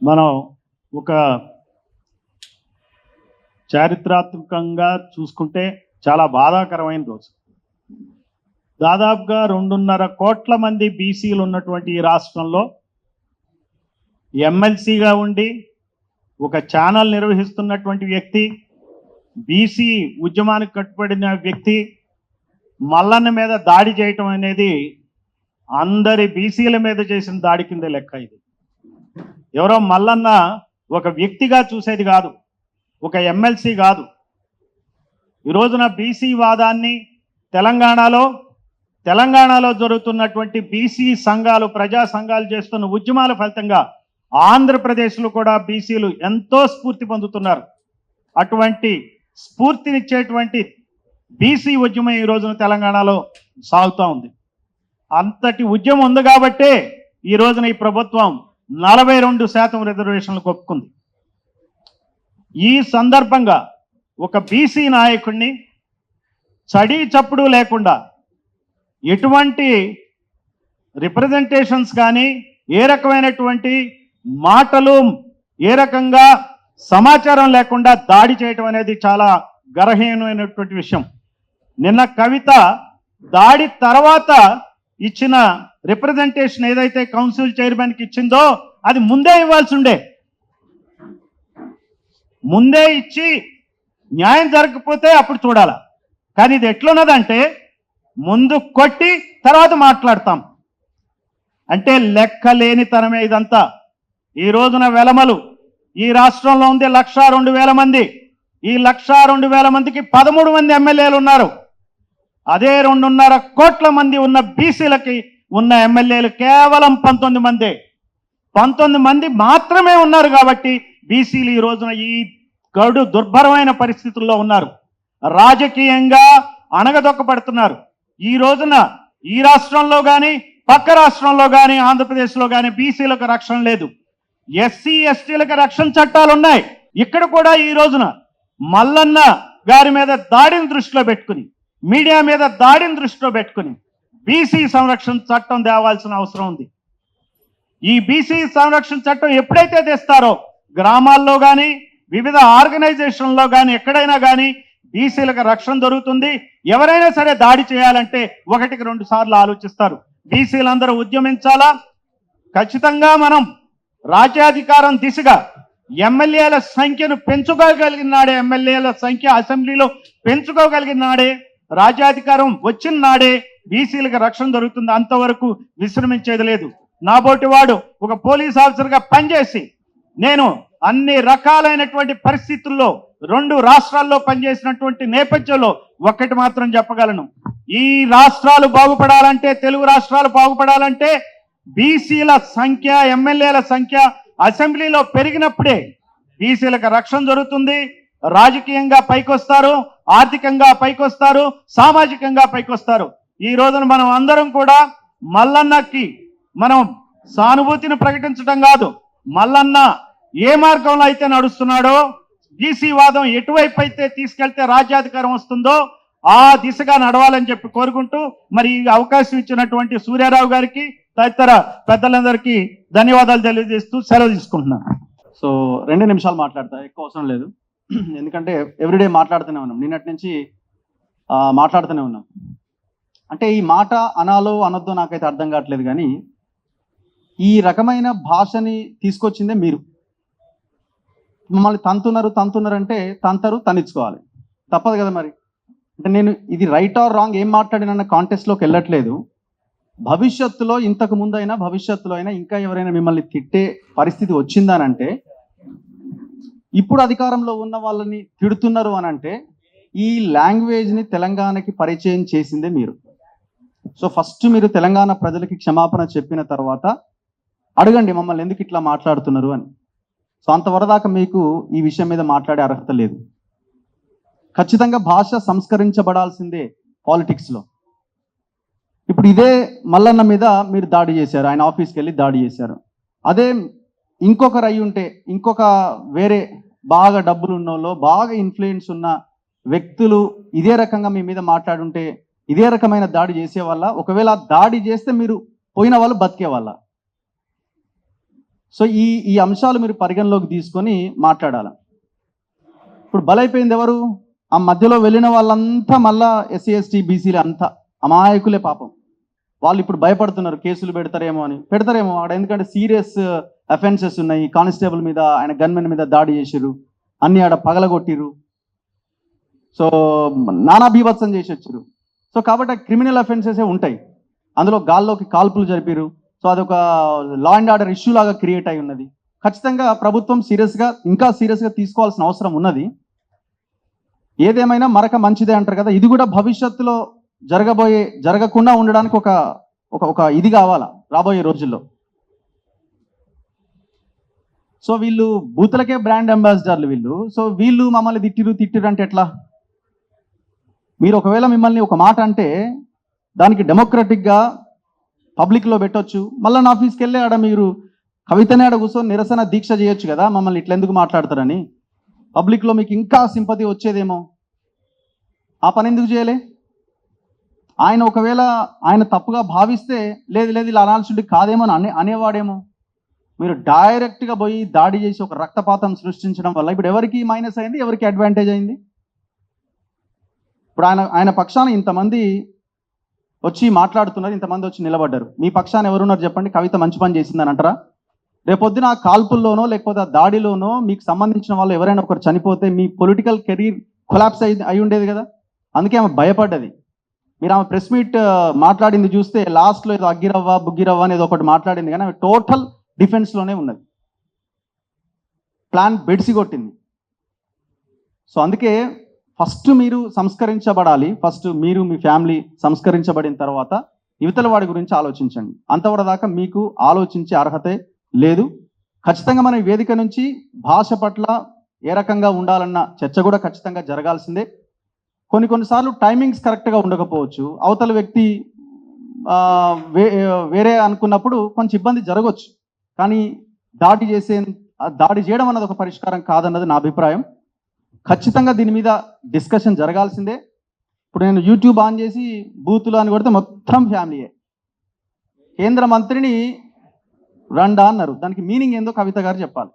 మనం ఒక చారిత్రాత్మకంగా చూసుకుంటే చాలా బాధాకరమైన రోజు. దాదాపుగా 2.5 కోట్ల మంది బీసీలు ఉన్నటువంటి ఈ రాష్ట్రంలో ఎమ్మెల్సీగా ఉండి ఒక ఛానల్ నిర్వహిస్తున్నటువంటి వ్యక్తి, బీసీ ఉద్యమానికి కట్టుబడిన వ్యక్తి మల్లన్న మీద దాడి చేయటం అనేది అందరి బీసీల మీద చేసిన దాడి కింద లెక్క. ఇది ఎవరో మల్లన్న ఒక వ్యక్తిగా చూసేది కాదు, ఒక ఎమ్మెల్సీ కాదు. ఈ రోజున బీసీ వాదాన్ని తెలంగాణలో జరుగుతున్నటువంటి బీసీ సంఘాలు, ప్రజా సంఘాలు చేస్తున్న ఉద్యమాల ఫలితంగా ఆంధ్రప్రదేశ్లో కూడా బీసీలు ఎంతో స్ఫూర్తి పొందుతున్నారు. అటువంటి స్ఫూర్తినిచ్చేటువంటి బీసీ ఉద్యమం ఈ రోజున తెలంగాణలో సాగుతూ ఉంది. అంతటి ఉద్యమం ఉంది కాబట్టే ఈ రోజున ఈ ప్రభుత్వం 42% రిజర్వేషన్లకు ఒప్పుకుంది. ఈ సందర్భంగా ఒక బీసీ నాయకుడిని చడి చప్పుడు లేకుండా, ఎటువంటి రిప్రజెంటేషన్స్ కానీ, ఏ రకమైనటువంటి మాటలు, ఏ రకంగా సమాచారం లేకుండా దాడి చేయటం అనేది చాలా గర్హనీయమైనటువంటి విషయం. నిన్న కవిత దాడి తర్వాత ఇచ్చిన రిప్రజెంటేషన్ ఏదైతే కౌన్సిల్ చైర్మన్కి ఇచ్చిందో అది ముందే ఇవ్వాల్సి ఉండే. ముందే ఇచ్చి న్యాయం జరగకపోతే అప్పుడు చూడాల. కానీ ఇది ఎట్లున్నదంటే ముందు కొట్టి తర్వాత మాట్లాడతాం అంటే లెక్కలేనితనమే ఇదంతా. ఈ రోజున వెలమలు ఈ రాష్ట్రంలో ఉంది 1,02,000 మంది. ఈ 1,02,000 మందికి 13 మంది ఎమ్మెల్యేలు ఉన్నారు. అదే 2.5 కోట్ల మంది ఉన్న బీసీలకి ఉన్న ఎమ్మెల్యేలు కేవలం 19 మందే. 19 మంది మాత్రమే ఉన్నారు కాబట్టి బీసీలు ఈ రోజున ఈ గడు దుర్భరమైన పరిస్థితుల్లో ఉన్నారు. రాజకీయంగా అణగదొక్కబడుతున్నారు. ఈ రోజున ఈ రాష్ట్రంలో కానీ, పక్క రాష్ట్రంలో కానీ, ఆంధ్రప్రదేశ్లో కానీ బీసీలకు రక్షణ లేదు. ఎస్సీ ఎస్టీలకు రక్షణ చట్టాలు ఉన్నాయి. ఇక్కడ కూడా ఈ రోజున మల్లన్న గారి మీద దాడిని దృష్టిలో పెట్టుకుని, మీడియా మీద దాడిని దృష్టిలో పెట్టుకుని బీసీ సంరక్షణ చట్టం తేవాల్సిన అవసరం ఉంది. ఈ బీసీ సంరక్షణ చట్టం ఎప్పుడైతే తెస్తారో గ్రామాల్లో కానీ, వివిధ ఆర్గనైజేషన్లో కానీ, ఎక్కడైనా కానీ బీసీలకు రక్షణ దొరుకుతుంది. ఎవరైనా సరే దాడి చేయాలంటే 1-2 సార్లు ఆలోచిస్తారు. బీసీలందరూ ఉద్యమించాలా. ఖచ్చితంగా మనం రాజ్యాధికారం దిశగా ఎమ్మెల్యేల సంఖ్యను పెంచుకోగలిగిన నాడే, ఎమ్మెల్యేల సంఖ్య అసెంబ్లీలో పెంచుకోగలిగిన నాడే, రాజ్యాధికారం వచ్చిన నాడే బీసీలకు రక్షణ దొరుకుతుంది. అంతవరకు విశ్రమించేది లేదు. నాబోటి వాడు ఒక పోలీస్ ఆఫీసర్గా పనిచేసి నేను అన్ని రకాలైనటువంటి పరిస్థితుల్లో 2 రాష్ట్రాల్లో పనిచేసినటువంటి నేపథ్యంలో ఒక్కటి మాత్రం చెప్పగలను. ఈ రాష్ట్రాలు బాగుపడాలంటే, తెలుగు రాష్ట్రాలు బాగుపడాలంటే బీసీల సంఖ్య, ఎమ్మెల్యేల సంఖ్య అసెంబ్లీలో పెరిగినప్పుడే బీసీలకు రక్షణ దొరుకుతుంది. రాజకీయంగా పైకొస్తారు, ఆర్థికంగా పైకొస్తారు, సామాజికంగా పైకొస్తారు. ఈ రోజున మనం అందరం కూడా మల్లన్నకి మనం సానుభూతిని ప్రకటించడం కాదు, మల్లన్న ఏ మార్గంలో అయితే నడుస్తున్నాడో, బీసీ వాదం ఎటువైపు అయితే తీసుకెళ్తే రాజ్యాధికారం వస్తుందో ఆ దిశగా నడవాలని చెప్పి కోరుకుంటూ, మరి ఈ అవకాశం ఇచ్చినటువంటి సూర్యారావు గారికి, తదితర పెద్దలందరికీ ధన్యవాదాలు తెలియజేస్తూ సెలవు తీసుకుంటున్నాను. సో 2 నిమిషాలు మాట్లాడతా, ఎక్కువ అవసరం లేదు. ఎందుకంటే ఎవ్రీడే మాట్లాడుతూనే ఉన్నాం, నిన్నటి నుంచి మాట్లాడుతూనే ఉన్నాం. అంటే ఈ మాట అనాలో అనొద్దో నాకైతే అర్థం కావట్లేదు. కానీ ఈ రకమైన భాషని తీసుకొచ్చిందే మీరు. మమ్మల్ని తంతున్నారు అంటే తనిచ్చుకోవాలి, తప్పదు కదా మరి. అంటే నేను ఇది రైట్ ఆర్ రాంగ్ ఏం మాట్లాడినన్న కాంటెస్ట్లోకి వెళ్ళట్లేదు. భవిష్యత్తులో, ఇంతకు ముందైనా భవిష్యత్తులో అయినా ఇంకా ఎవరైనా మిమ్మల్ని తిట్టే పరిస్థితి వచ్చిందనంటే, ఇప్పుడు అధికారంలో ఉన్న వాళ్ళని తిడుతున్నారు అని అంటే ఈ లాంగ్వేజ్ని తెలంగాణకి పరిచయం చేసిందే మీరు. సో ఫస్ట్ మీరు తెలంగాణ ప్రజలకి క్షమాపణ చెప్పిన తర్వాత అడగండి మమ్మల్ని ఎందుకు ఇట్లా మాట్లాడుతున్నారు అని. సో అంతవరదాకా మీకు ఈ విషయం మీద మాట్లాడే అర్హత లేదు. ఖచ్చితంగా భాష సంస్కరించబడాల్సిందే పాలిటిక్స్లో. ఇప్పుడు ఇదే మల్లన్న మీద మీరు దాడి చేశారు, ఆయన ఆఫీస్కి వెళ్ళి దాడి చేశారు. అదే ఇంకొకరు అయి ఉంటే, ఇంకొక వేరే బాగా డబ్బులు ఉన్నోళ్ళు, బాగా ఇన్ఫ్లుయెన్స్ ఉన్న వ్యక్తులు ఇదే రకంగా మీ మీద మాట్లాడుంటే ఇదే రకమైన దాడి చేసే వాళ్ళ? ఒకవేళ దాడి చేస్తే మీరు పోయిన వాళ్ళు బతికే వాళ్ళ? సో ఈ అంశాలు మీరు పరిగణలోకి తీసుకొని మాట్లాడాలి. ఇప్పుడు బలైపోయింది ఎవరు? ఆ మధ్యలో వెళ్ళిన వాళ్ళంతా మళ్ళా ఎస్సీ ఎస్టీ బీసీలు అంతా అమాయకులే పాపం. వాళ్ళు ఇప్పుడు భయపడుతున్నారు కేసులు పెడతారేమో అని. పెడతారేమో ఆడ, ఎందుకంటే సీరియస్ అఫెన్సెస్ ఉన్నాయి. కానిస్టేబుల్ మీద, ఆయన గన్మెన్ మీద దాడి చేసిర్రు, అన్ని ఆడ పగలగొట్టిర్రు, సో నానా బీభత్సం చేసి వచ్చారు. సో కాబట్టి క్రిమినల్ అఫెన్సెసే ఉంటాయి. అందులో గాల్లోకి కాల్పులు జరిపారు. సో అదొక లా అండ్ ఆర్డర్ ఇష్యూ లాగా క్రియేట్ అయి ఉన్నది. ఖచ్చితంగా ప్రభుత్వం ఇంకా సీరియస్గా తీసుకోవాల్సిన అవసరం ఉన్నది. ఏదేమైనా మరొక మంచిదే అంటారు కదా, ఇది కూడా భవిష్యత్తులో జరగకుండా ఉండడానికి ఒక ఇది కావాలా రాబోయే రోజుల్లో. సో వీళ్ళు బూతులకే బ్రాండ్ అంబాసిడర్లు వీళ్ళు. సో వీళ్ళు మమ్మల్ని తిట్టిరు అంటే ఎట్లా? మీరు ఒకవేళ మిమ్మల్ని ఒక మాట అంటే దానికి డెమోక్రటిక్గా పబ్లిక్లో పెట్టొచ్చు. మళ్ళీ నా ఆఫీస్కి వెళ్ళి ఆడ మీరు కవితనే ఆడ కూర్చొని నిరసన దీక్ష చేయొచ్చు కదా, మమ్మల్ని ఇట్లా ఎందుకు మాట్లాడతారని. పబ్లిక్లో మీకు ఇంకా సింపతి వచ్చేదేమో. ఆ పని ఎందుకు చేయలే? ఆయన ఒకవేళ ఆయన తప్పుగా భావిస్తే లేదు ఇలా అనాల్సి కాదేమో అని అనేవాడేమో. మీరు డైరెక్ట్గా పోయి దాడి చేసి ఒక రక్తపాతం సృష్టించడం వల్ల ఇప్పుడు ఎవరికి మైనస్ అయింది, ఎవరికి అడ్వాంటేజ్ అయింది? ఇప్పుడు ఆయన పక్షాన ఇంతమంది వచ్చి మాట్లాడుతున్నారు, ఇంతమంది వచ్చి నిలబడ్డారు. మీ పక్షాన ఎవరున్నారు చెప్పండి? కవిత మంచి పని చేసిందని అంటారా? రేపొద్దున ఆ కాల్పుల్లోనో లేకపోతే ఆ దాడిలోనో మీకు సంబంధించిన వాళ్ళు ఎవరైనా ఒకరు చనిపోతే మీ పొలిటికల్ కెరీర్ కొలాప్స్ అయి ఉండేది కదా. అందుకే ఆమె భయపడ్డది. మీరు ఆమె ప్రెస్ మీట్ మాట్లాడింది చూస్తే లాస్ట్లో ఏదో అగ్గిరవ్వ బుగ్గిరవ్వ అనేది ఒకటి మాట్లాడింది, కానీ ఆమె టోటల్ డిఫెన్స్లోనే ఉన్నది. ప్లాన్ బెడిసి కొట్టింది. సో అందుకే ఫస్ట్ మీరు సంస్కరించబడాలి. ఫస్ట్ మీరు మీ ఫ్యామిలీ సంస్కరించబడిన తర్వాత యువతల వాడి గురించి ఆలోచించండి. అంతవరదాకా మీకు ఆలోచించే అర్హతే లేదు. ఖచ్చితంగా మన వేదిక నుంచి భాష పట్ల ఏ రకంగా ఉండాలన్న చర్చ కూడా ఖచ్చితంగా జరగాల్సిందే. కొన్నిసార్లు టైమింగ్స్ కరెక్ట్గా ఉండకపోవచ్చు. అవతల వ్యక్తి వేరే అనుకున్నప్పుడు కొంచెం ఇబ్బంది జరగవచ్చు. కానీ దాడి చేయడం అన్నది ఒక పరిష్కారం కాదన్నది నా అభిప్రాయం. ఖచ్చితంగా దీని మీద డిస్కషన్ జరగాల్సిందే. ఇప్పుడు నేను యూట్యూబ్ ఆన్ చేసి బూతులు అని కొడితే మొత్తం ఫ్యామిలీయే. కేంద్ర మంత్రిని రండా అన్నారు, దానికి మీనింగ్ ఏందో కవిత గారు చెప్పాలి.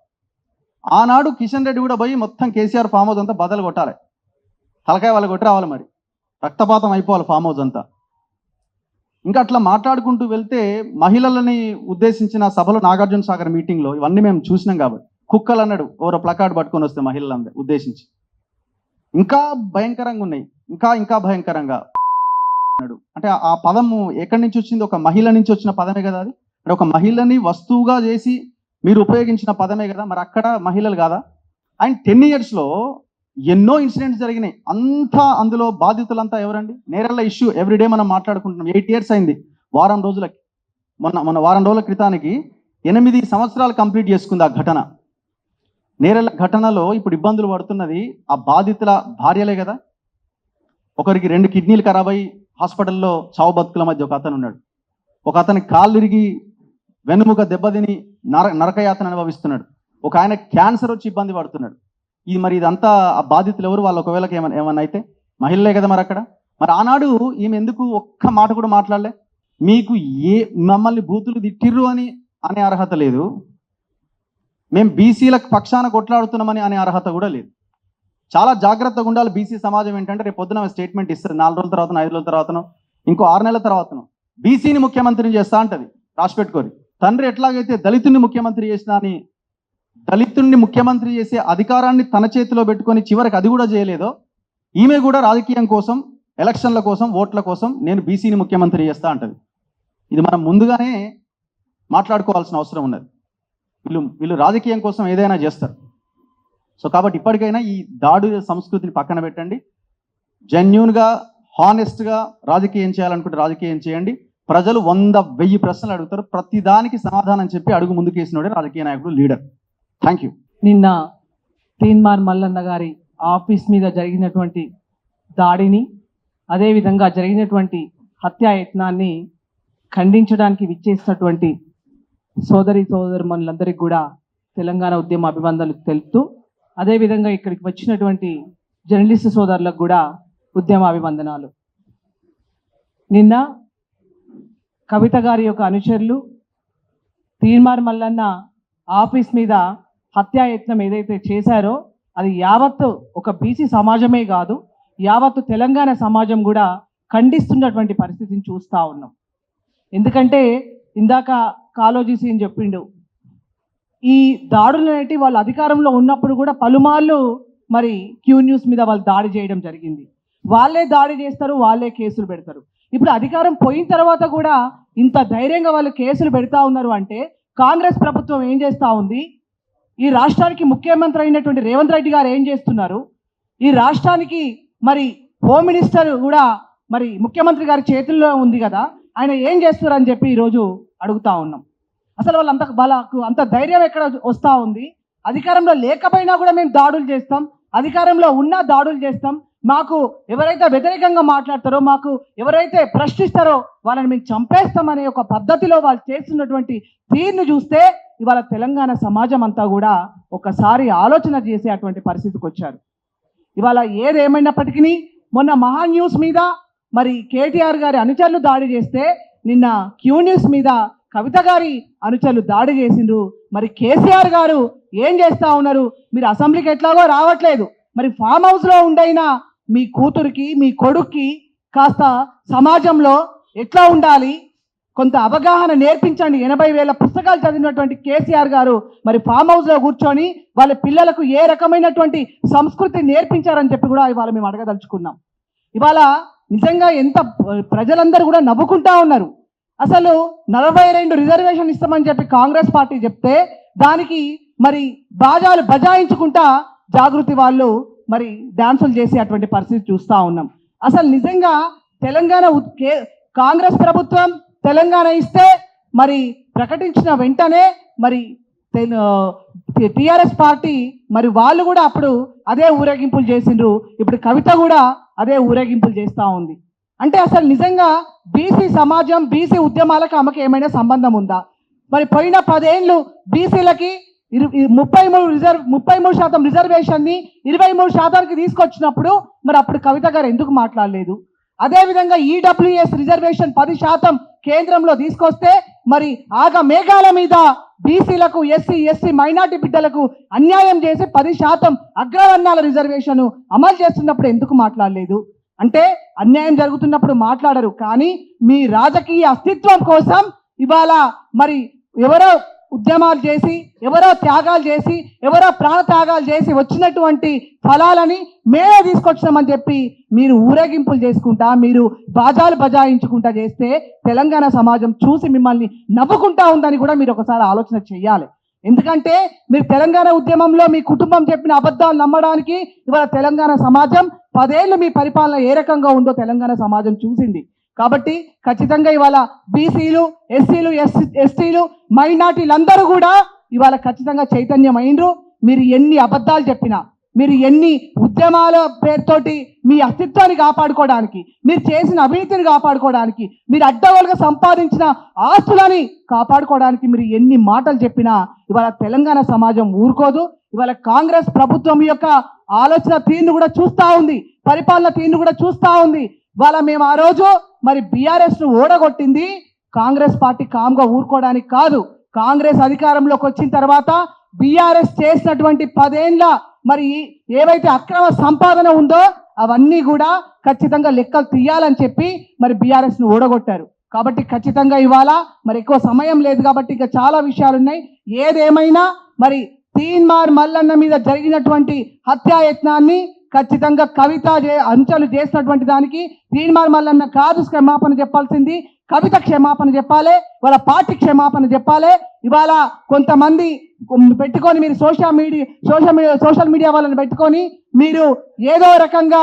ఆనాడు కిషన్ రెడ్డి కూడా పోయి మొత్తం కేసీఆర్ ఫామ్ హౌస్ అంతా బదలు కొట్టాలి, తలకాయ వాళ్ళు కొట్టి రావాలి, మరి రక్తపాతం అయిపోవాలి ఫామ్ హౌస్ అంతా. ఇంకా అట్లా మాట్లాడుకుంటూ వెళ్తే మహిళలని ఉద్దేశించిన సభలో నాగార్జున సాగర్ మీటింగ్లో ఇవన్నీ మేము చూసినాం కాబట్టి, కుక్కలు అన్నాడు ఓరో ప్లకార్డ్ పట్టుకొని వస్తే మహిళలందరూ ఉద్దేశించి. ఇంకా భయంకరంగా ఉన్నాయి, ఇంకా భయంకరంగా అన్నాడు. అంటే ఆ పదము ఎక్కడి నుంచి వచ్చింది? ఒక మహిళ నుంచి వచ్చిన పదమే కదా అది. అంటే ఒక మహిళని వస్తువుగా చేసి మీరు ఉపయోగించిన పదమే కదా, మరి అక్కడ మహిళలు కాదా? అండ్ 10 yearsలో ఎన్నో ఇన్సిడెంట్స్ జరిగినాయి. అందులో బాధితులంతా ఎవరండి? నేరళ్ళ ఇష్యూ ఎవ్రీడే మనం మాట్లాడుకుంటున్నాం. 8 years అయింది వారం రోజులకి. మొన్న వారం రోజుల క్రితానికి 8 సంవత్సరాలు కంప్లీట్ చేసుకుంది ఆ ఘటన. నేరళ్ళ ఘటనలో ఇప్పుడు ఇబ్బందులు పడుతున్నది ఆ బాధితుల భార్యలే కదా. ఒకరికి 2 కిడ్నీలు ఖరాబ్ అయ్యి హాస్పిటల్లో చావు బతుకుల మధ్య ఒక అతను ఉన్నాడు. ఒక అతని కాళ్ళు ఇరిగి వెన్నుముక దెబ్బతిని నరకయాతన అనుభవిస్తున్నాడు. ఒక ఆయన క్యాన్సర్ వచ్చి ఇబ్బంది పడుతున్నాడు. మరి ఇదంతా ఆ బాధితులు ఎవరు? వాళ్ళు ఒకవేళ ఏమన్నా అయితే మహిళలే కదా మరి అక్కడ. మరి ఆనాడు ఈమె ఎందుకు ఒక్క మాట కూడా మాట్లాడలే? మీకు మమ్మల్ని బూతులు తిట్టిర్రు అనే అర్హత లేదు, మేము బీసీలకు పక్షాన కొట్లాడుతున్నామని అనే అర్హత కూడా లేదు. చాలా జాగ్రత్తగా ఉండాలి. బీసీ సమాజం ఏంటంటే రేపు పొద్దున స్టేట్మెంట్ ఇస్తారు 4 రోజుల తర్వాతనో 5 రోజుల తర్వాతనో ఇంకో 6 నెలల తర్వాతనో బీసీని ముఖ్యమంత్రిని చేస్తా అంటది. రాసిపెట్టుకోరి. తండ్రి ఎట్లాగైతే దళితుడిని ముఖ్యమంత్రి చేసినా అని దళితుడిని ముఖ్యమంత్రి చేసే అధికారాన్ని తన చేతిలో పెట్టుకొని చివరికి అది కూడా చేయలేదో, ఈమె కూడా రాజకీయం కోసం, ఎలక్షన్ల కోసం, ఓట్ల కోసం నేను బీసీని ముఖ్యమంత్రి చేస్తా అంటది. ఇది మనం ముందుగానే మాట్లాడుకోవాల్సిన అవసరం ఉన్నది. వీళ్ళు రాజకీయం కోసం ఏదైనా చేస్తారు. సో కాబట్టి ఇప్పటికైనా ఈ దాడు సంస్కృతిని పక్కన పెట్టండి. జెన్యూన్గా, హానెస్ట్గా రాజకీయం చేయాలనుకుంటే రాజకీయం చేయండి. ప్రజలు 100,000 ప్రశ్నలు అడుగుతారు. ప్రతి దానికి సమాధానం చెప్పి అడుగు ముందుకేసినోడే రాజకీయ నాయకుడు, లీడర్. Thank you. నిన్న తీన్మార్ మల్లన్న గారి ఆఫీస్ మీద జరిగినటువంటి దాడిని, అదేవిధంగా జరిగినటువంటి హత్యాయత్నాన్ని ఖండించడానికి విచ్చేసినటువంటి సోదరుమణులందరికీ కూడా తెలంగాణ ఉద్యమ అభివందనలు తెలుపుతూ, అదేవిధంగా ఇక్కడికి వచ్చినటువంటి జర్నలిస్టు సోదరులకు కూడా ఉద్యమ అభివందనాలు. నిన్న కవిత గారి యొక్క అనుచరులు తీన్మార్ మల్లన్న ఆఫీస్ మీద హత్యాయత్నం ఏదైతే చేశారో అది యావత్తు ఒక బీసీ సమాజమే కాదు, యావత్తు తెలంగాణ సమాజం కూడా ఖండిస్తున్నటువంటి పరిస్థితిని చూస్తూ ఉన్నాం. ఎందుకంటే ఇందాక కాలోజీ సీన్ చెప్పిండు, ఈ దాడులు అనేటి వాళ్ళు అధికారంలో ఉన్నప్పుడు కూడా పలుమార్లు మరి క్యూ న్యూస్ మీద వాళ్ళు దాడి చేయడం జరిగింది. వాళ్ళే దాడి చేస్తారు, వాళ్ళే కేసులు పెడతారు. ఇప్పుడు అధికారం పోయిన తర్వాత కూడా ఇంత ధైర్యంగా వాళ్ళు కేసులు పెడతా ఉన్నారు అంటే కాంగ్రెస్ ప్రభుత్వం ఏం చేస్తూ ఉంది? ఈ రాష్ట్రానికి ముఖ్యమంత్రి అయినటువంటి రేవంత్ రెడ్డి గారు ఏం చేస్తున్నారు? ఈ రాష్ట్రానికి మరి హోమ్ మినిస్టర్ కూడా మరి ముఖ్యమంత్రి గారి చేతుల్లో ఉంది కదా, ఆయన ఏం చేస్తున్నారు అని చెప్పి ఈరోజు అడుగుతా ఉన్నాం. అసలు వాళ్ళకు అంత ధైర్యం ఎక్కడ వస్తూ ఉంది? అధికారంలో లేకపోయినా కూడా మేము దాడులు చేస్తాం, అధికారంలో ఉన్నా దాడులు చేస్తాం, మాకు ఎవరైతే వ్యతిరేకంగా మాట్లాడతారో, మాకు ఎవరైతే ప్రశ్నిస్తారో వాళ్ళని మేము చంపేస్తామనే ఒక పద్ధతిలో వాళ్ళు చేస్తున్నటువంటి తీరును చూస్తే ఇవాళ తెలంగాణ సమాజం అంతా కూడా ఒకసారి ఆలోచన చేసే అటువంటి పరిస్థితికి వచ్చారు. ఇవాళ ఏదేమైనప్పటికీ మొన్న మహా న్యూస్ మీద మరి కేటీఆర్ గారి అనుచరులు దాడి చేస్తే, నిన్న క్యూ న్యూస్ మీద కవిత గారి అనుచరులు దాడి చేసిండ్రు. మరి కేసీఆర్ గారు ఏం చేస్తా ఉన్నారు? మీరు అసెంబ్లీకి ఎట్లాగో రావట్లేదు, మరి ఫామ్ హౌస్లో ఉండైనా మీ కూతురికి మీ కొడుక్కి కాస్త సమాజంలో ఎట్లా ఉండాలి కొంత అవగాహన నేర్పించండి. 80,000 పుస్తకాలు చదివినటువంటి కేసీఆర్ గారు మరి ఫామ్ హౌస్లో కూర్చొని వాళ్ళ పిల్లలకు ఏ రకమైనటువంటి సంస్కృతి నేర్పించారని చెప్పి కూడా ఇవాళ మేము అడగదలుచుకున్నాం. ఇవాళ నిజంగా ఎంత ప్రజలందరూ కూడా నవ్వుకుంటా ఉన్నారు. అసలు 42 రిజర్వేషన్ ఇస్తామని చెప్పి కాంగ్రెస్ పార్టీ చెప్తే దానికి మరి బాజాలు బజాయించుకుంటా జాగృతి వాళ్ళు మరి డాన్సులు చేసే అటువంటి పరిస్థితి చూస్తూ ఉన్నాం. అసలు నిజంగా తెలంగాణ కాంగ్రెస్ ప్రభుత్వం తెలంగాణ ఇస్తే మరి ప్రకటించిన వెంటనే మరి టిఆర్ఎస్ పార్టీ మరి వాళ్ళు కూడా అప్పుడు అదే ఊరేగింపులు చేసిండ్రు. ఇప్పుడు కవిత కూడా అదే ఊరేగింపులు చేస్తూ ఉంది. అంటే అసలు నిజంగా బీసీ సమాజం బీసీ ఉద్యమాలకు ఆమెకు ఏమైనా సంబంధం ఉందా? మరి పోయిన 10 ఏళ్ళు బీసీలకి 33% రిజర్వేషన్ని 23% తీసుకొచ్చినప్పుడు మరి అప్పుడు కవిత గారు ఎందుకు మాట్లాడలేదు? అదేవిధంగా ఈడబ్ల్యూఎస్ రిజర్వేషన్ 10% కేంద్రంలో తీసుకొస్తే మరి ఆగ మేఘాల మీద బీసీలకు ఎస్సీ ఎస్టీ మైనార్టీ బిడ్డలకు అన్యాయం చేసి 10% అగ్రవర్ణాల రిజర్వేషన్ అమలు చేస్తున్నప్పుడు ఎందుకు మాట్లాడలేదు? అంటే అన్యాయం జరుగుతున్నప్పుడు మాట్లాడరు, కానీ మీ రాజకీయ అస్తిత్వం కోసం ఇవాళ మరి ఎవరో ఉద్యమాలు చేసి ఎవరో త్యాగాలు చేసి ఎవరో ప్రాణ త్యాగాలు చేసి వచ్చినటువంటి ఫలాలని మేమే తీసుకొచ్చినామని చెప్పి మీరు ఊరేగింపులు చేసుకుంటా మీరు బాజాలు బజాయించుకుంటా చేస్తే తెలంగాణ సమాజం చూసి మిమ్మల్ని నవ్వుకుంటా ఉందని కూడా మీరు ఒకసారి ఆలోచన చెయ్యాలి. ఎందుకంటే మీరు తెలంగాణ ఉద్యమంలో మీ కుటుంబం చెప్పిన అబద్ధాలు నమ్మడానికి ఇవాళ తెలంగాణ సమాజం 10 ఏళ్ళు మీ పరిపాలన ఏ రకంగా ఉందో తెలంగాణ సమాజం చూసింది. కాబట్టి ఖచ్చితంగా ఇవాళ బీసీలు ఎస్సీలు ఎస్టీలు మైనార్టీలందరూ కూడా ఇవాళ ఖచ్చితంగా చైతన్యం అయినరు. మీరు ఎన్ని అబద్ధాలు చెప్పినా, మీరు ఎన్ని ఉద్యమాల పేరుతోటి మీ అస్తిత్వాన్ని కాపాడుకోవడానికి, మీరు చేసిన అవినీతిని కాపాడుకోవడానికి, మీరు అడ్డగోలుగా సంపాదించిన ఆస్తులని కాపాడుకోవడానికి మీరు ఎన్ని మాటలు చెప్పినా ఇవాళ తెలంగాణ సమాజం ఊరుకోదు. ఇవాళ కాంగ్రెస్ ప్రభుత్వం యొక్క ఆలోచన తీరును కూడా చూస్తూ ఉంది, పరిపాలన తీరును కూడా చూస్తూ ఉంది. ఇవాళ మేము ఆ రోజు మరి బీఆర్ఎస్ను ఓడగొట్టింది కాంగ్రెస్ పార్టీ కామ్గా ఊరుకోవడానికి కాదు. కాంగ్రెస్ అధికారంలోకి వచ్చిన తర్వాత బీఆర్ఎస్ చేసినటువంటి 10 ఏళ్ళ మరి ఏవైతే అక్రమ సంపాదన ఉందో అవన్నీ కూడా ఖచ్చితంగా లెక్కలు తీయాలని చెప్పి మరి బీఆర్ఎస్ను ఓడగొట్టారు. కాబట్టి ఖచ్చితంగా ఇవాళ మరి ఎక్కువ సమయం లేదు కాబట్టి ఇంకా చాలా విషయాలు ఉన్నాయి. ఏదేమైనా మరి తీన్మార్ మల్లన్న మీద జరిగినటువంటి హత్యాయత్నాన్ని ఖచ్చితంగా కవిత అంచెలు చేసినటువంటి దానికి తీన్మార్ మల్లన్న కాదు క్షమాపణ చెప్పాల్సింది, కవిత క్షమాపణ చెప్పాలి, వాళ్ళ పార్టీ క్షమాపణ చెప్పాలి. ఇవాళ కొంతమంది పెట్టుకొని మీరు సోషల్ మీడియా వాళ్ళని పెట్టుకొని మీరు ఏదో రకంగా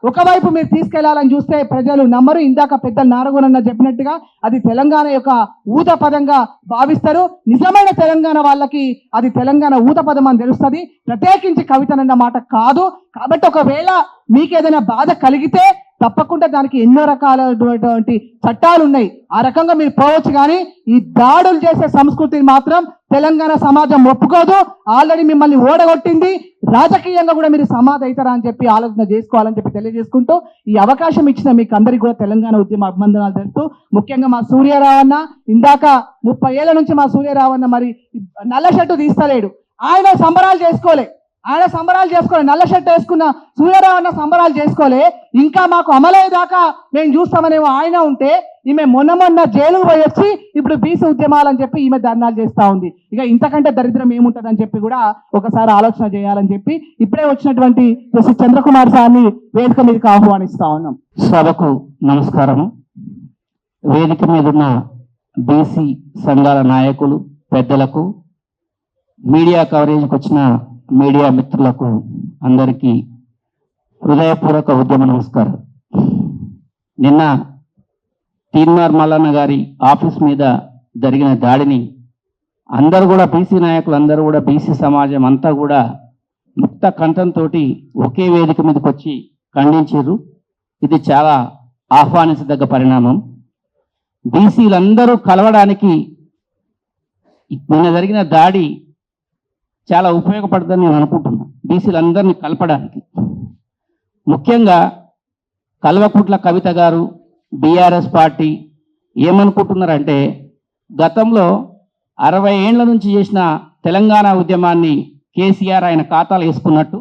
ఒకవైపు మీరు తీసుకెళ్లాలని చూస్తే ప్రజలు నమ్మరు. ఇందాక పెద్దలు నారగోనన్న చెప్పినట్టుగా అది తెలంగాణ యొక్క ఊత పదంగా భావిస్తారు. నిజమైన తెలంగాణ వాళ్ళకి అది తెలంగాణ ఊత పదం అని తెలుస్తుంది, ప్రత్యేకించి కవితనన్న మాట కాదు. కాబట్టి ఒకవేళ మీకేదైనా బాధ కలిగితే తప్పకుండా దానికి ఎన్నో రకాలైనటువంటి చట్టాలు ఉన్నాయి. ఆ రకంగా మీరు పోవచ్చు, కానీ ఈ దాడులు చేసే సంస్కృతిని మాత్రం తెలంగాణ సమాజం ఒప్పుకోదు. ఆల్రెడీ మిమ్మల్ని ఓడగొట్టింది, రాజకీయంగా కూడా మీరు సమాధి అవుతారా అని చెప్పి ఆలోచన చేసుకోవాలని చెప్పి తెలియజేసుకుంటూ, ఈ అవకాశం ఇచ్చిన మీకు అందరికీ కూడా తెలంగాణ ఉద్యమ అభినందనాలు తెలుపుతూ, ముఖ్యంగా మా సూర్యరావన్న ఇందాక 30 ఏళ్ల నుంచి మా సూర్యరావన్న మరి నల్ల షర్టు తీస్తలేడు. ఆయన సంబరాలు చేసుకోలే, నల్ల షర్ట్ వేసుకున్న సూర్యరావన్న సంబరాలు చేసుకోలే. ఇంకా మాకు అమలయ్యేదాకా మేము చూస్తామనేమో ఆయన ఉంటే, ఈమె మొన్న జైలుకు పోయి వచ్చి ఇప్పుడు బీసీ ఉద్యమాలని చెప్పి ఈమె ధర్నాలు చేస్తూ ఉంది. ఇక ఇంతకంటే దరిద్రం ఏముంటుందని చెప్పి కూడా ఒకసారి ఆలోచన చేయాలని చెప్పి ఇప్పుడే వచ్చినటువంటి జస్టిస్ చంద్రకుమార్ సార్ని వేదిక మీదకి ఆహ్వానిస్తా ఉన్నాం. సభకు నమస్కారము. వేదిక మీద ఉన్న బీసీ సంఘాల నాయకులు, పెద్దలకు, మీడియా కవరేజ్కి వచ్చిన మీడియా మిత్రులకు అందరికీ హృదయపూర్వక ఉద్యమ నమస్కారం. నిన్న తీన్మార్ మల్లన్న గారి ఆఫీస్ మీద జరిగిన దాడిని అందరూ కూడా, బీసీ నాయకులు అందరూ కూడా, బీసీ సమాజం అంతా కూడా ముక్త కంఠంతో ఒకే వేదిక మీదకి వచ్చి ఖండించారు. ఇది చాలా ఆహ్వానించదగ్గ పరిణామం. బీసీలందరూ కలవడానికి నిన్న జరిగిన దాడి చాలా ఉపయోగపడుతుందని నేను అనుకుంటున్నాను. బీసీలందరినీ కలపడానికి ముఖ్యంగా కల్వకుంట్ల కవిత గారు, బీఆర్ఎస్ పార్టీ ఏమనుకుంటున్నారంటే, గతంలో 60 ఏండ్ల నుంచి చేసిన తెలంగాణ ఉద్యమాన్ని కేసీఆర్ ఆయన ఖాతాలు వేసుకున్నట్టు,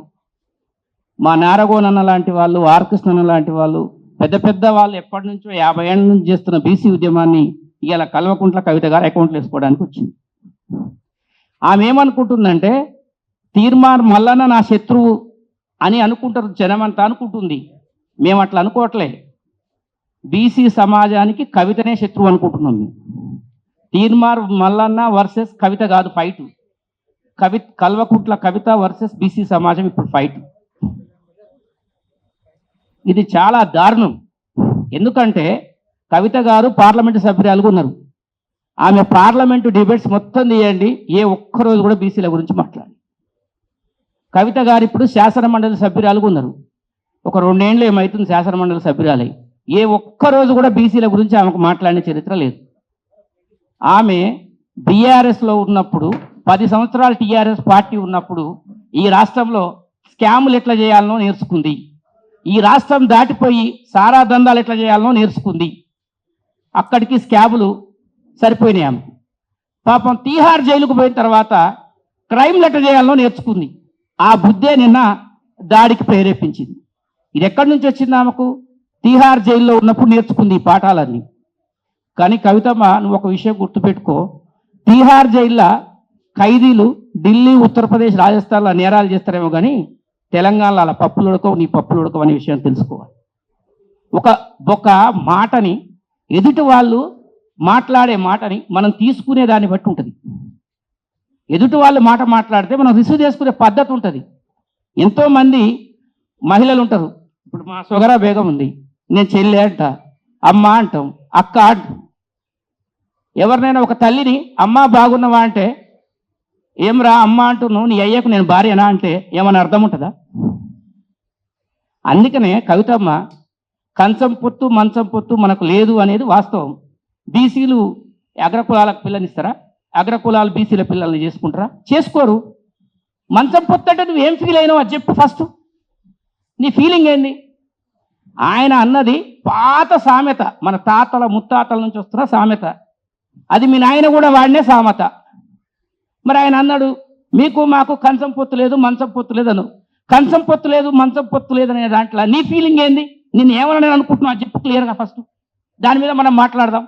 మా నారగోనన్న లాంటి వాళ్ళు, ఆర్ కృష్ణన్న లాంటి వాళ్ళు, పెద్ద పెద్ద వాళ్ళు ఎప్పటి నుంచో 50 ఏళ్ళ నుంచి చేస్తున్న బీసీ ఉద్యమాన్ని ఇవాళ కల్వకుంట్ల కవిత గారు అకౌంట్లు వేసుకోవడానికి వచ్చింది. ఆమె ఏమనుకుంటుందంటే, తీర్మార్ మల్లన్న నా శత్రువు అని అనుకుంటారు, జనమంతా అనుకుంటుంది. మేము అట్లా అనుకోవట్లే. బీసీ సమాజానికి కవితనే శత్రువు అనుకుంటున్నాం. తీర్మార్ మల్లన్న వర్సెస్ కవిత కాదు fight, Kalvakuntla Kavitha versus BC సమాజం ఇప్పుడు ఫైట్. ఇది చాలా దారుణం. ఎందుకంటే కవిత గారు పార్లమెంటు సభ్యురాలుగా ఉన్నారు. ఆమె పార్లమెంటు డిబేట్స్ మొత్తం తీయండి, ఏ ఒక్కరోజు కూడా బీసీల గురించి మాట్లాడి. కవిత గారు ఇప్పుడు శాసనమండలి సభ్యురాలుగా ఉన్నారు. ఒక 2 ఏళ్ళు ఏమవుతుంది శాసనమండలి సభ్యురాలై, ఏ ఒక్కరోజు కూడా బీసీల గురించి ఆమెకు మాట్లాడిన చరిత్ర లేదు. ఆమె బీఆర్ఎస్లో ఉన్నప్పుడు, 10 సంవత్సరాలు టీఆర్ఎస్ పార్టీ ఉన్నప్పుడు ఈ రాష్ట్రంలో స్కాములు ఎట్లా చేయాలనో నేర్చుకుంది. ఈ రాష్ట్రం దాటిపోయి సారా దందాలు ఎట్లా చేయాలనో నేర్చుకుంది. అక్కడికి స్కాములు సరిపోయినాయి. ఆమె పాపం తీహార్ జైలుకు పోయిన తర్వాత క్రైమ్లు ఎట్లా చేయాలనో నేర్చుకుంది. ఆ బుద్ధే నిన్న దాడికి ప్రేరేపించింది. ఇది ఎక్కడి నుంచి వచ్చింది? ఆమెకు తీహార్ జైల్లో ఉన్నప్పుడు నేర్చుకుంది ఈ పాఠాలన్నీ. కానీ కవితమ్మ, నువ్వు ఒక విషయం గుర్తుపెట్టుకో, తీహార్ జైల్లో ఖైదీలు ఢిల్లీ, ఉత్తరప్రదేశ్, రాజస్థాన్లో నేరాలు చేస్తారేమో కానీ తెలంగాణలో అలా పప్పులు ఉడకవు, నీ పప్పులు ఉడకవు అనే విషయం తెలుసుకోవాలి. ఒక మాటని, ఎదుటి వాళ్ళు మాట్లాడే మాటని మనం తీసుకునే దాన్ని బట్టి ఉంటుంది. ఎదుటి వాళ్ళు మాట మాట్లాడితే మనం రిసీవ్ చేసుకునే పద్ధతి ఉంటుంది. ఎంతోమంది మహిళలు ఉంటారు. ఇప్పుడు మా సొగరా బేగం ఉంది, నేను చెల్లి అంట, అమ్మ అంటాం, అక్క అంటాం. ఎవరినైనా ఒక తల్లిని అమ్మ బాగున్నావా అంటే, ఏమ్రా అమ్మ అంటున్నావు, నీ అయ్యకు నేను భార్యనా అంటే ఏమన్నా అర్థం ఉంటుందా? అందుకనే కవితమ్మ కంచం పొత్తు మంచం పొత్తు మనకు లేదు అనేది వాస్తవం. బీసీలు అగ్రకులాలకు పిల్లనిస్తారా? అగ్రకులాలు బీసీల పిల్లల్ని చేసుకుంటారా? చేసుకోరు. మంచం పొత్తు అంటే నువ్వేం ఫీల్ అయినావు అది చెప్పు ఫస్ట్. నీ ఫీలింగ్ ఏంది? ఆయన అన్నది పాత సామెత, మన తాతల ముత్తాతల నుంచి వస్తున్న సామెత. అది మీ నాయన కూడా వాడినే సామెత. మరి ఆయన అన్నాడు, మీకు మాకు కంచం పొత్తు లేదు, మంచం పొత్తు లేదు అను. కంచం పొత్తు లేదు, మంచం పొత్తు లేదు అనే దాంట్లో నీ ఫీలింగ్ ఏంది? నేను ఏమన్నా నేను అనుకుంటున్నా చెప్పు క్లియర్గా ఫస్ట్. దాని మీద మనం మాట్లాడదాం.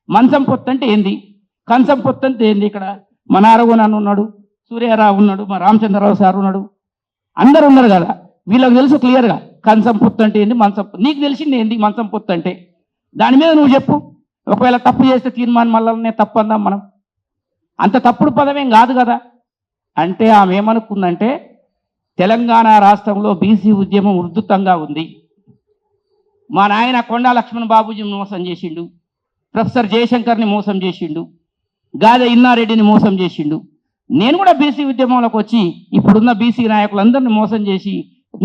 మంచం పొత్తు అంటే ఏంది, కంచం పొత్తు అంటే ఏంది? ఇక్కడ మా నారగోనన్న ఉన్నాడు, సూర్యారావు ఉన్నాడు, మా రామచంద్రరావు సార్ ఉన్నాడు, అందరు ఉన్నారు కదా. వీళ్ళకి తెలుసు క్లియర్గా కంచం పొత్తు అంటే ఏంది, మంచం పొత్తు. నీకు తెలిసింది ఏంది మంచం పొత్తు అంటే? దాని మీద నువ్వు చెప్పు. ఒకవేళ తప్పు చేస్తే తీర్మానం మళ్ళీ తప్పు అందాం మనం. అంత తప్పుడు పదమేం కాదు కదా. అంటే ఆమె ఏమనుకుందంటే, తెలంగాణ రాష్ట్రంలో బీసీ ఉద్యమం ఉధృతంగా ఉంది. మా నాయన కొండా లక్ష్మణ్ బాబుజీని మోసం చేసిండు, ప్రొఫెసర్ జయశంకర్ని మోసం చేసిండు, గాదె ఇన్నారెడ్డిని మోసం చేసిండు. నేను కూడా బీసీ ఉద్యమంలోకి వచ్చి ఇప్పుడున్న బీసీ నాయకులందరినీ మోసం చేసి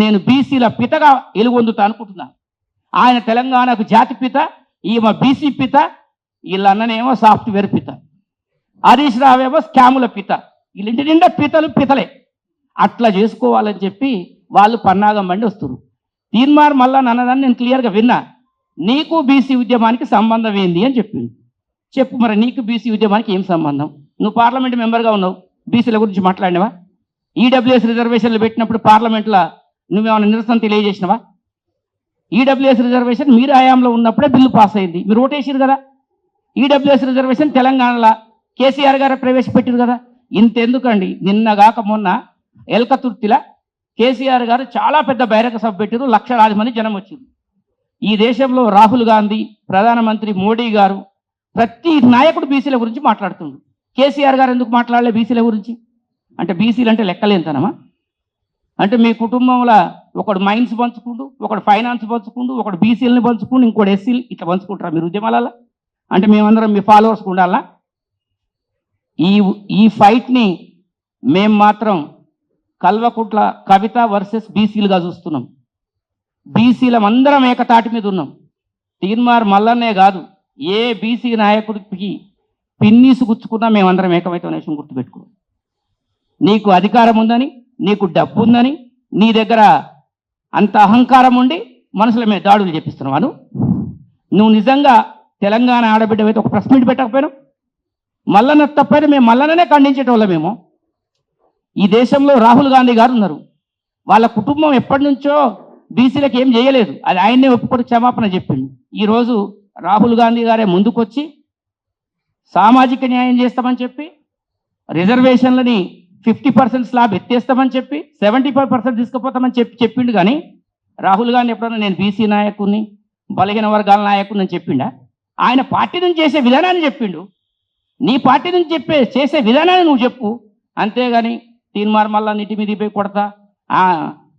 నేను బీసీల పితగా ఎలుగొందుతా అనుకుంటున్నాను. ఆయన తెలంగాణకు జాతిపిత, ఈమె బీసీ పిత, వీళ్ళన్ననేమో సాఫ్ట్వేర్ పిత, హరీష్ రావేమో స్కాముల పిత. వీళ్ళింటి నిండా పితలే. అట్లా చేసుకోవాలని చెప్పి వాళ్ళు పన్నాగం బండి వస్తున్నారు. తీన్మార్ మళ్ళా అన్నదాన్ని నేను క్లియర్గా విన్నా. నీకు బీసీ ఉద్యమానికి సంబంధం ఏంది అని చెప్పింది. చెప్పు మరి, నీకు బీసీ ఉద్యమానికి ఏం సంబంధం? నువ్వు పార్లమెంట్ మెంబర్గా ఉన్నావు, బీసీల గురించి మాట్లాడినవా? ఈడబ్ల్యూఎస్ రిజర్వేషన్లు పెట్టినప్పుడు పార్లమెంట్లో నువ్వేమైనా నిరసన తెలియజేసినవా? ఈడబ్ల్యూఎస్ రిజర్వేషన్ మీరు హయాంలో ఉన్నప్పుడే బిల్లు పాస్ అయింది, మీరు ఓటేసారు కదా. ఈడబ్ల్యూఎస్ రిజర్వేషన్ తెలంగాణలో కేసీఆర్ గారు ప్రవేశపెట్టారు కదా. ఇంతెందుకండి, నిన్నగాక మొన్న ఎల్కతుర్తిలా కేసీఆర్ గారు చాలా పెద్ద బహిరంగ సభ పెట్టారు, లక్షలాది మంది జనం వచ్చారు. ఈ దేశంలో రాహుల్ గాంధీ, ప్రధానమంత్రి మోడీ గారు, ప్రతి నాయకుడు బీసీల గురించి మాట్లాడుతుండ్రు. కేసీఆర్ గారు ఎందుకు మాట్లాడలే బీసీల గురించి? అంటే బీసీలు అంటే లెక్కలేంతనమా? అంటే మీ కుటుంబంలో ఒకడు మైన్స్ పంచుకుంటూ, ఒకడు ఫైనాన్స్ పంచుకుంటూ, ఒకడు బీసీలని పంచుకుంటూ, ఇంకోటి ఎస్సీలు ఇట్లా పంచుకుంటారా మీరు ఉద్యమాలలో? అంటే మేమందరం మీ ఫాలోవర్స్ ఉండాలా? ఈ ఫైట్ని మేము మాత్రం కల్వకుట్ల కవిత వర్సెస్ బీసీలుగా చూస్తున్నాం. బీసీలం అందరం ఏకతాటి మీద ఉన్నాం. తీన్మార్ మల్లన్నే కాదు, ఏ బీసీ నాయకుడికి పిన్నీసు గుచ్చుకున్నా మేమందరం ఏకమైతే విషయం గుర్తుపెట్టుకో. నీకు అధికారం ఉందని, నీకు డబ్బు ఉందని, నీ దగ్గర అంత అహంకారం ఉండి మనుషుల మీద దాడులు చేపిస్తున్నావు. నువ్వు నిజంగా తెలంగాణ ఆడబిడ్డవైతే ఒక ప్రెస్ మీట్ పెట్టకపోయినావు? మల్లన్న తప్పైనా మేము మల్లన్ననే ఖండించేటోళ్ళం. మేము ఈ దేశంలో రాహుల్ గాంధీ గారు ఉన్నారు, వాళ్ళ కుటుంబం ఎప్పటి నుంచో బీసీలకు ఏం చేయలేదు, అది ఆయన్నే ఒప్పుకొని క్షమాపణ చెప్పిండు. ఈరోజు రాహుల్ గాంధీ గారే ముందుకొచ్చి సామాజిక న్యాయం చేస్తామని చెప్పి, రిజర్వేషన్లని 50% స్లాబ్ ఎత్తేస్తామని చెప్పి 75% తీసుకుపోతామని చెప్పిండు. కానీ రాహుల్ గాంధీ ఎప్పుడన్నా నేను బీసీ నాయకుడిని, బలహీన వర్గాల నాయకుడిని అని చెప్పిండా? ఆయన పార్టీ నుంచి చేసే విధానాన్ని చెప్పిండు. నీ పార్టీ నుంచి చేసే విధానాన్ని నువ్వు చెప్పు. అంతేగాని తీన్మార్ మళ్ళా ఇంటి మీద పోయి కొడతా,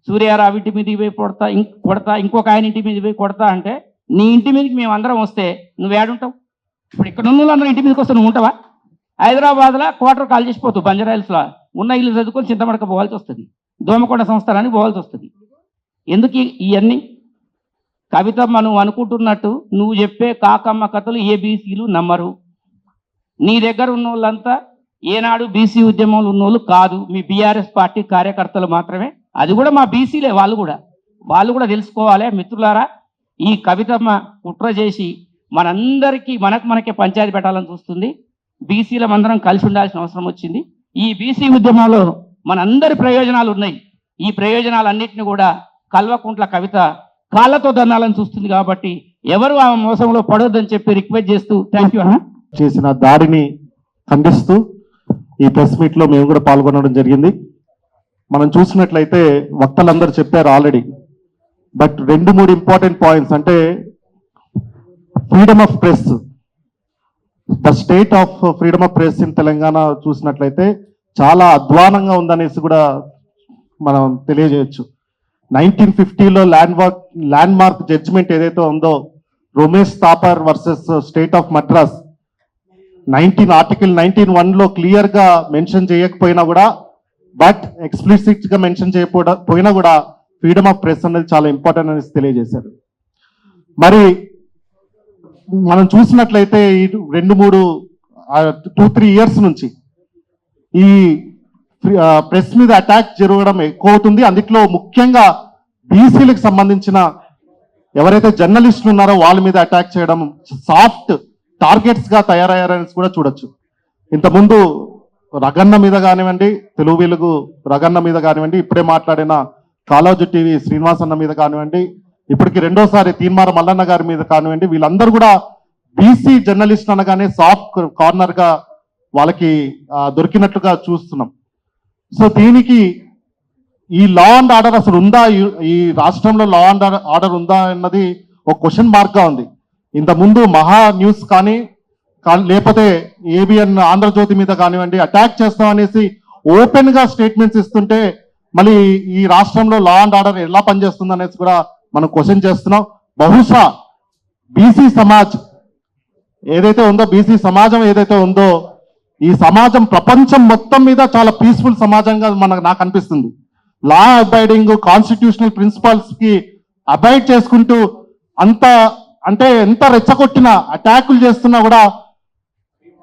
సూర్యారావు ఇంటి మీద పోయి కొడతా, ఇంకొక ఆయన ఇంటి మీద పోయి కొడతా అంటే, నీ ఇంటి మీదకి మేము అందరం వస్తే నువ్వు ఏడుంటావు? ఇప్పుడు ఇక్కడ ఉన్న వాళ్ళందరూ ఇంటి మీదకి వస్తే నువ్వు ఉంటావా? హైదరాబాద్లో క్వార్టర్ కాల్ చేసిపోతావు, బంజారాహిల్స్లో ఉన్న ఇల్లు చదువుకొని చింతమడక పోవాల్సి వస్తుంది, దోమకొండ సంస్థానానికి పోవాల్సి వస్తుంది. ఎందుకు ఇవన్నీ? కవితమ్మ, నువ్వు అనుకుంటున్నట్టు నువ్వు చెప్పే కాకమ్మ కథలు ఏ బీసీలు నమ్మరు. నీ దగ్గర ఉన్న వాళ్ళంతా ఏనాడు బీసీ ఉద్యమంలో ఉన్నోళ్ళు కాదు, మీ బీఆర్ఎస్ పార్టీ కార్యకర్తలు మాత్రమే. అది కూడా మా బీసీలే, వాళ్ళు కూడా తెలుసుకోవాలి. మిత్రులారా, ఈ కవితమ్మ కుట్ర చేసి మనందరికీ మనకే పంచాయతీ పెట్టాలని చూస్తుంది. బీసీల అందరం కలిసి ఉండాల్సిన అవసరం వచ్చింది. ఈ బీసీ ఉద్యమంలో మనందరి ప్రయోజనాలు ఉన్నాయి. ఈ ప్రయోజనాలన్నింటినీ కూడా కల్వకుంట్ల కవిత కాళ్ళతో దన్నాలని చూస్తుంది. కాబట్టి ఎవరు ఆ మోసంలో పడొద్దని చెప్పి రిక్వెస్ట్ చేస్తూ థ్యాంక్ యూ అన్న. చేసిన దాడిని ఖండిస్తూ ఈ ప్రెస్ మీట్ లో మేము కూడా పాల్గొనడం జరిగింది. మనం చూసినట్లయితే వక్తలందరూ చెప్పారు ఆల్రెడీ, బట్ 2-3 ఇంపార్టెంట్ పాయింట్స్. అంటే freedom of press, the state of freedom of press in Telangana చూసినట్లయితే చాలా అధ్వానంగా ఉందనేసి కూడా మనం తెలియజేయచ్చు. 1950లో ల్యాండ్ మార్క్ జడ్జిమెంట్ ఏదైతే ఉందో, Ramesh Thapar versus state of Madras, article 19(1) clear గా మెన్షన్ చేయకపోయినా కూడా, బట్ ఎక్స్ప్లిసిట్ గా మెన్షన్ చేయకపోయినా కూడా ఫ్రీడమ్ ఆఫ్ ప్రెస్ అనేది చాలా ఇంపార్టెంట్ అనేసి తెలియజేశారు. మరి మనం చూసినట్లయితే ఈ 2-3 ఇయర్స్ నుంచి ఈ ప్రెస్ మీద అటాక్ జరగడం ఎక్కువ అవుతుంది. అందులో ముఖ్యంగా బీసీలకు సంబంధించిన ఎవరైతే జర్నలిస్టులు ఉన్నారో వాళ్ళ మీద అటాక్ చేయడం, సాఫ్ట్ టార్గెట్స్ గా తయారయ్యారని కూడా చూడొచ్చు. ఇంతకుముందు రగన్న మీద కానివ్వండి, తెలుగు వెలుగు రగన్న మీద కానివ్వండి, ఇప్పుడే మాట్లాడిన కాళోజీ టీవీ శ్రీనివాస్ అన్న మీద కానివ్వండి, ఇప్పటికి రెండోసారి తీన్మార్ మల్లన్న గారి మీద కానివ్వండి, వీళ్ళందరూ కూడా బీసీ జర్నలిస్ట్ అనగానే సాఫ్ట్ కార్నర్ గా వాళ్ళకి దొరికినట్లుగా చూస్తున్నాం. సో దీనికి ఈ లా అండ్ ఆర్డర్ అసలు ఉందా, ఈ రాష్ట్రంలో లా అండ్ ఆర్డర్ ఉందా అన్నది ఒక క్వశ్చన్ మార్క్ గా ఉంది. ఇంతకుముందు మహా న్యూస్ కానీ లేకపోతే ఏబిఎన్ ఆంధ్రజ్యోతి మీద కానివ్వండి అటాక్ చేస్తామనేసి ఓపెన్ గా స్టేట్మెంట్స్ ఇస్తుంటే, మళ్ళీ ఈ రాష్ట్రంలో లా అండ్ ఆర్డర్ ఎలా పనిచేస్తుంది అనేసి కూడా మనం క్వశ్చన్ చేస్తున్నాం. బహుశా బీసీ సమాజ్ ఏదైతే ఉందో, బీసీ సమాజం ఏదైతే ఉందో, ఈ సమాజం ప్రపంచం మొత్తం మీద చాలా పీస్ఫుల్ సమాజంగా నాకు అనిపిస్తుంది. లా అబైడింగ్, కాన్స్టిట్యూషనల్ ప్రిన్సిపల్స్ కి అబైడ్ చేసుకుంటూ అంత అంటే ఎంత రెచ్చగొట్టినా అటాకులు చేస్తున్నా కూడా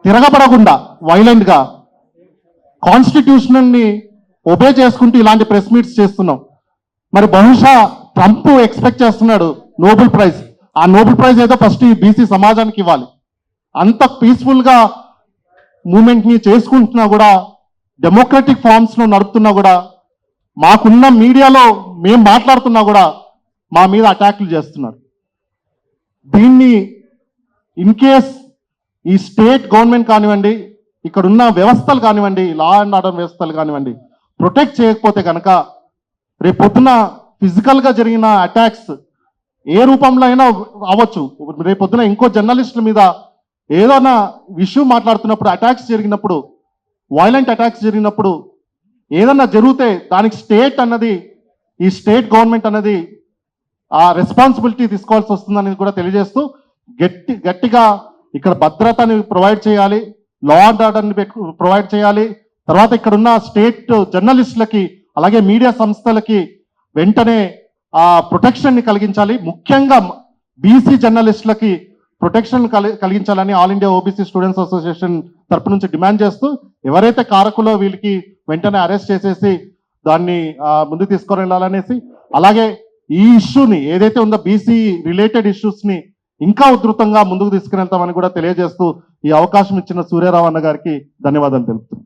తిరగబడకుండా వైలెంట్ గా కాన్స్టిట్యూషన్ ని ఒబే చేసుకుంటూ ఇలాంటి ప్రెస్ మీట్స్ చేస్తున్నాం. మరి బహుశా ట్రంప్ ఎక్స్పెక్ట్ చేస్తున్నాడు నోబెల్ ప్రైజ్. ఆ నోబెల్ ప్రైజ్ ఏదో ఫస్ట్ ఈ బీసీ సమాజానికి ఇవ్వాలి. అంత పీస్ఫుల్ గా మూమెంట్ ని చేసుకుంటున్నా కూడా, డెమోక్రటిక్ ఫార్మ్స్ లో నడుపుతున్నా కూడా, మాకున్న మీడియాలో మేము మాట్లాడుతున్నా కూడా మా మీద అటాక్లు చేస్తున్నారు. దీన్ని ఇన్ కేస్ ఈ స్టేట్ గవర్నమెంట్ కానివ్వండి, ఇక్కడ ఉన్న వ్యవస్థలు కానివ్వండి, లా అండ్ ఆర్డర్ వ్యవస్థలు కానివ్వండి, ప్రొటెక్ట్ చేయకపోతే కనుక రేపొద్దున ఫిజికల్ గా జరిగిన అటాక్స్ ఏ రూపంలో అయినా అవ్వచ్చు. రేపొద్దున ఇంకో జర్నలిస్టుల మీద ఏదైనా ఇష్యూ మాట్లాడుతున్నప్పుడు అటాక్స్ జరిగినప్పుడు, వైలెంట్ అటాక్స్ జరిగినప్పుడు ఏదన్నా జరిగితే దానికి స్టేట్ అన్నది, ఈ స్టేట్ గవర్నమెంట్ అన్నది ఆ రెస్పాన్సిబిలిటీ తీసుకోవాల్సి వస్తుందని కూడా తెలియజేస్తూ, గట్టిగా ఇక్కడ భద్రతని ప్రొవైడ్ చేయాలి, లా అండ్ ఆర్డర్ని ప్రొవైడ్ చేయాలి. తర్వాత ఇక్కడ ఉన్న స్టేట్ జర్నలిస్టులకి అలాగే మీడియా సంస్థలకి వెంటనే ఆ ప్రొటెక్షన్ ని కలిగించాలి. ముఖ్యంగా బీసీ జర్నలిస్టులకి ప్రొటెక్షన్ కలిగించాలని all India OBC students association తరపు నుంచి డిమాండ్ చేస్తూ, ఎవరైతే కారకులో వీళ్ళకి వెంటనే అరెస్ట్ చేసేసి దాన్ని ముందుకు తీసుకొని వెళ్ళాలనేసి, అలాగే ఈ ఇష్యూని ఏదైతే ఉందో బీసీ రిలేటెడ్ ఇష్యూస్ ని ఇంకా ఉధృతంగా ముందుకు తీసుకుని వెళ్తామని కూడా తెలియజేస్తూ ఈ అవకాశం ఇచ్చిన సూర్యారావు అన్న గారికి ధన్యవాదాలు తెలుపుతున్నాను.